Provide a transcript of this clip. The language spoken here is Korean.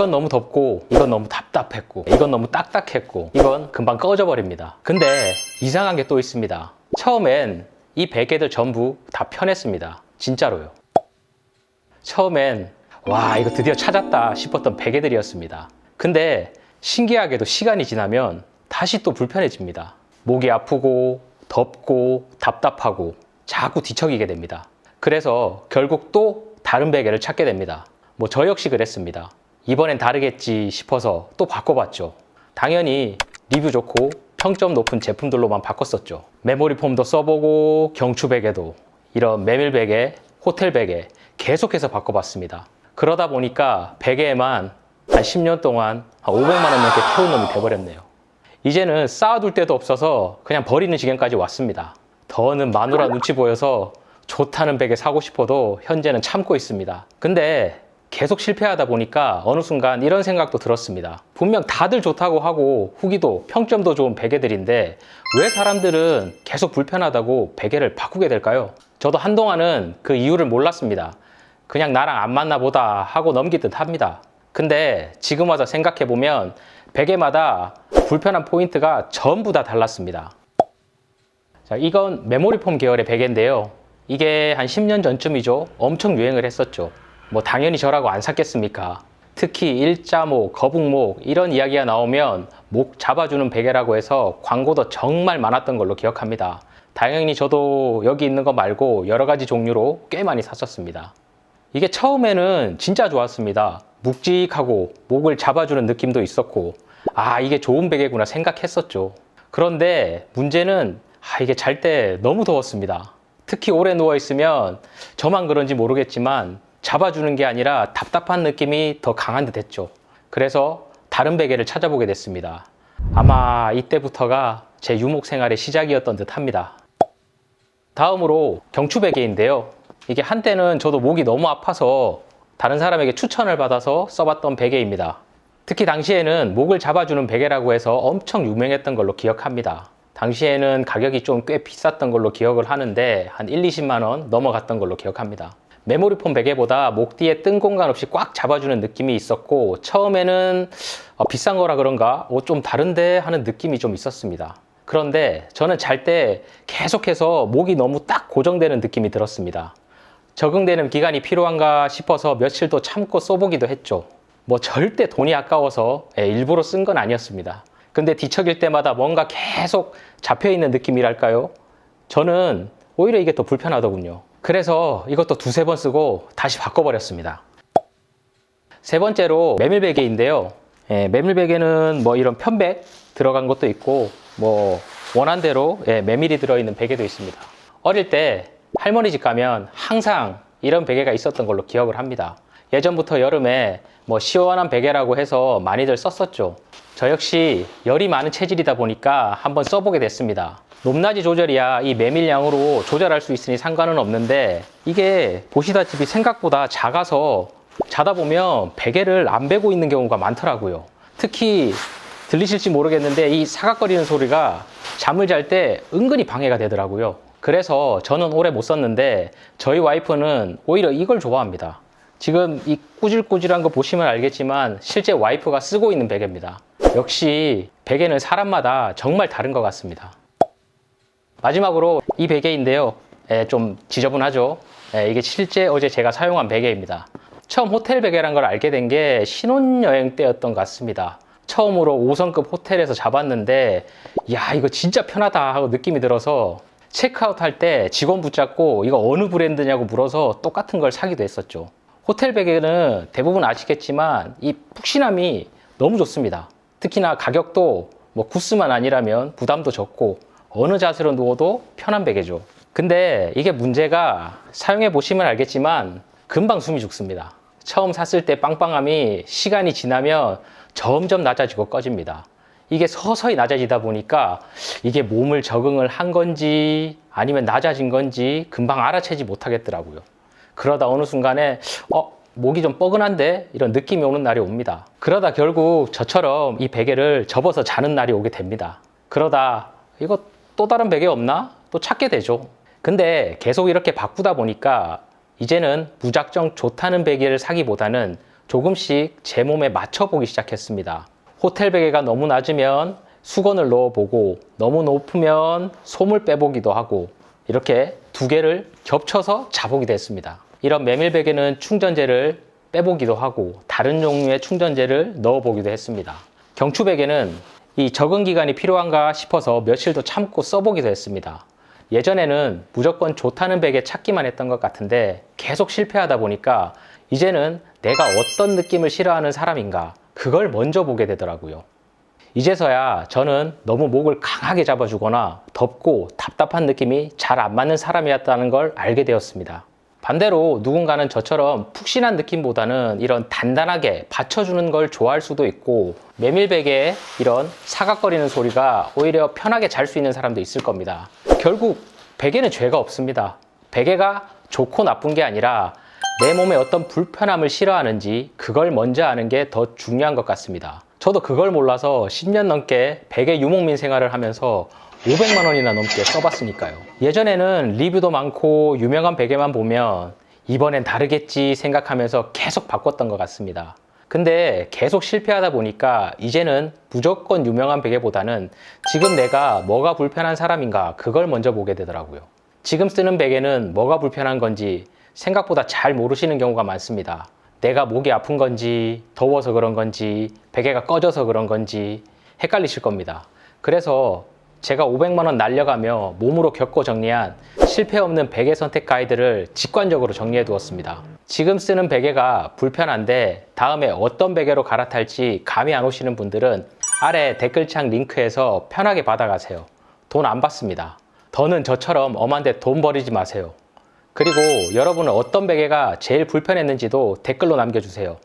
이건 너무 덥고, 이건 너무 답답했고, 이건 너무 딱딱했고, 이건 금방 꺼져 버립니다. 근데 이상한 게 또 있습니다. 처음엔 이 베개들 전부 다 편했습니다. 진짜로요. 처음엔 와, 이거 드디어 찾았다 싶었던 베개들이었습니다. 근데 신기하게도 시간이 지나면 다시 또 불편해집니다. 목이 아프고 덥고 답답하고 자꾸 뒤척이게 됩니다. 그래서 결국 또 다른 베개를 찾게 됩니다. 뭐 저 역시 그랬습니다. 이번엔 다르겠지 싶어서 또 바꿔봤죠. 당연히 리뷰 좋고 평점 높은 제품들로만 바꿨었죠. 메모리 폼도 써보고 경추 베개도, 이런 메밀 베개, 호텔 베개 계속해서 바꿔봤습니다. 그러다 보니까 베개에만 한 10년 동안 한 500만 원 넘게 태운 놈이 돼버렸네요. 이제는 쌓아둘 데도 없어서 그냥 버리는 지경까지 왔습니다. 더는 마누라 눈치 보여서 좋다는 베개 사고 싶어도 현재는 참고 있습니다. 근데 계속 실패하다 보니까 어느 순간 이런 생각도 들었습니다. 분명 다들 좋다고 하고 후기도 평점도 좋은 베개들인데 왜 사람들은 계속 불편하다고 베개를 바꾸게 될까요? 저도 한동안은 그 이유를 몰랐습니다. 그냥 나랑 안 맞나 보다 하고 넘기듯 합니다. 근데 지금 와서 생각해보면 베개마다 불편한 포인트가 전부 다 달랐습니다. 자, 이건 메모리폼 계열의 베개인데요. 이게 한 10년 전쯤이죠. 엄청 유행을 했었죠. 뭐 당연히 저라고 안 샀겠습니까? 특히 일자목, 거북목 이런 이야기가 나오면 목 잡아주는 베개라고 해서 광고도 정말 많았던 걸로 기억합니다. 당연히 저도 여기 있는 거 말고 여러 가지 종류로 꽤 많이 샀었습니다. 이게 처음에는 진짜 좋았습니다. 묵직하고 목을 잡아주는 느낌도 있었고, 아, 이게 좋은 베개구나 생각했었죠. 그런데 문제는 이게 잘 때 너무 더웠습니다. 특히 오래 누워있으면 저만 그런지 모르겠지만 잡아주는 게 아니라 답답한 느낌이 더 강한 듯 했죠. 그래서 다른 베개를 찾아보게 됐습니다. 아마 이때부터가 제 유목 생활의 시작이었던 듯 합니다. 다음으로 경추 베개인데요. 이게 한때는 저도 목이 너무 아파서 다른 사람에게 추천을 받아서 써봤던 베개입니다. 특히 당시에는 목을 잡아주는 베개라고 해서 엄청 유명했던 걸로 기억합니다. 당시에는 가격이 좀 꽤 비쌌던 걸로 기억을 하는데 한 1, 20만 원 넘어갔던 걸로 기억합니다. 메모리폼 베개보다 목 뒤에 뜬 공간 없이 꽉 잡아주는 느낌이 있었고, 처음에는 비싼 거라 그런가 좀 다른데 하는 느낌이 좀 있었습니다. 그런데 저는 잘 때 계속해서 목이 너무 딱 고정되는 느낌이 들었습니다. 적응되는 기간이 필요한가 싶어서 며칠 더 참고 써보기도 했죠. 뭐 절대 돈이 아까워서 일부러 쓴 건 아니었습니다. 근데 뒤척일 때마다 뭔가 계속 잡혀있는 느낌이랄까요? 저는 오히려 이게 더 불편하더군요. 그래서 이것도 두세 번 쓰고 다시 바꿔버렸습니다. 세 번째로 메밀베개인데요. 메밀베개는 뭐 이런 편백 들어간 것도 있고, 뭐 원한 대로 메밀이 들어있는 베개도 있습니다. 어릴 때 할머니 집 가면 항상 이런 베개가 있었던 걸로 기억을 합니다. 예전부터 여름에 뭐 시원한 베개라고 해서 많이들 썼었죠. 저 역시 열이 많은 체질이다 보니까 한번 써보게 됐습니다. 높낮이 조절이야 이 메밀량으로 조절할 수 있으니 상관은 없는데, 이게 보시다시피 생각보다 작아서 자다 보면 베개를 안 베고 있는 경우가 많더라고요. 특히 들리실지 모르겠는데 이 사각거리는 소리가 잠을 잘 때 은근히 방해가 되더라고요. 그래서 저는 오래 못 썼는데 저희 와이프는 오히려 이걸 좋아합니다. 지금 이 꾸질꾸질한 거 보시면 알겠지만 실제 와이프가 쓰고 있는 베개입니다. 역시 베개는 사람마다 정말 다른 것 같습니다. 마지막으로 이 베개인데요. 좀 지저분하죠. 이게 실제 어제 제가 사용한 베개입니다. 처음 호텔 베개란 걸 알게 된 게 신혼여행 때였던 것 같습니다. 처음으로 5성급 호텔에서 잡았는데, 야, 이거 진짜 편하다 하고 느낌이 들어서 체크아웃 할 때 직원 붙잡고 이거 어느 브랜드냐고 물어서 똑같은 걸 사기도 했었죠. 호텔 베개는 대부분 아시겠지만 이 푹신함이 너무 좋습니다. 특히나 가격도 뭐 구스만 아니라면 부담도 적고 어느 자세로 누워도 편한 베개죠. 근데 이게 문제가 사용해 보시면 알겠지만 금방 숨이 죽습니다. 처음 샀을 때 빵빵함이 시간이 지나면 점점 낮아지고 꺼집니다. 이게 서서히 낮아지다 보니까 이게 몸을 적응을 한 건지 아니면 낮아진 건지 금방 알아채지 못하겠더라고요. 그러다 어느 순간에 목이 좀 뻐근한데 이런 느낌이 오는 날이 옵니다. 그러다 결국 저처럼 이 베개를 접어서 자는 날이 오게 됩니다. 그러다 이거 또 다른 베개 없나? 또 찾게 되죠. 근데 계속 이렇게 바꾸다 보니까 이제는 무작정 좋다는 베개를 사기보다는 조금씩 제 몸에 맞춰보기 시작했습니다. 호텔 베개가 너무 낮으면 수건을 넣어보고 너무 높으면 솜을 빼보기도 하고 이렇게 두 개를 겹쳐서 자보기도 했습니다. 이런 메밀 베개는 충전재를 빼보기도 하고 다른 종류의 충전재를 넣어보기도 했습니다. 경추 베개는 이 적응 기간이 필요한가 싶어서 며칠 더 참고 써보기도 했습니다. 예전에는 무조건 좋다는 베개 찾기만 했던 것 같은데 계속 실패하다 보니까 이제는 내가 어떤 느낌을 싫어하는 사람인가 그걸 먼저 보게 되더라고요. 이제서야 저는 너무 목을 강하게 잡아주거나 덥고 답답한 느낌이 잘 안 맞는 사람이었다는 걸 알게 되었습니다. 반대로 누군가는 저처럼 푹신한 느낌보다는 이런 단단하게 받쳐주는 걸 좋아할 수도 있고 메밀베개에 이런 사각거리는 소리가 오히려 편하게 잘 수 있는 사람도 있을 겁니다. 결국 베개는 죄가 없습니다. 베개가 좋고 나쁜 게 아니라 내 몸에 어떤 불편함을 싫어하는지 그걸 먼저 아는 게 더 중요한 것 같습니다. 저도 그걸 몰라서 10년 넘게 베개 유목민 생활을 하면서 500만 원이나 넘게 써봤으니까요. 예전에는 리뷰도 많고 유명한 베개만 보면 이번엔 다르겠지 생각하면서 계속 바꿨던 것 같습니다. 근데 계속 실패하다 보니까 이제는 무조건 유명한 베개보다는 지금 내가 뭐가 불편한 사람인가 그걸 먼저 보게 되더라고요. 지금 쓰는 베개는 뭐가 불편한 건지 생각보다 잘 모르시는 경우가 많습니다. 내가 목이 아픈 건지 더워서 그런 건지 베개가 꺼져서 그런 건지 헷갈리실 겁니다. 그래서 제가 500만 원 날려가며 몸으로 겪고 정리한 실패 없는 베개 선택 가이드를 직관적으로 정리해 두었습니다. 지금 쓰는 베개가 불편한데 다음에 어떤 베개로 갈아탈지 감이 안 오시는 분들은 아래 댓글창 링크에서 편하게 받아가세요. 돈 안 받습니다. 더는 저처럼 엄한데 돈 버리지 마세요. 그리고 여러분은 어떤 베개가 제일 불편했는지도 댓글로 남겨주세요.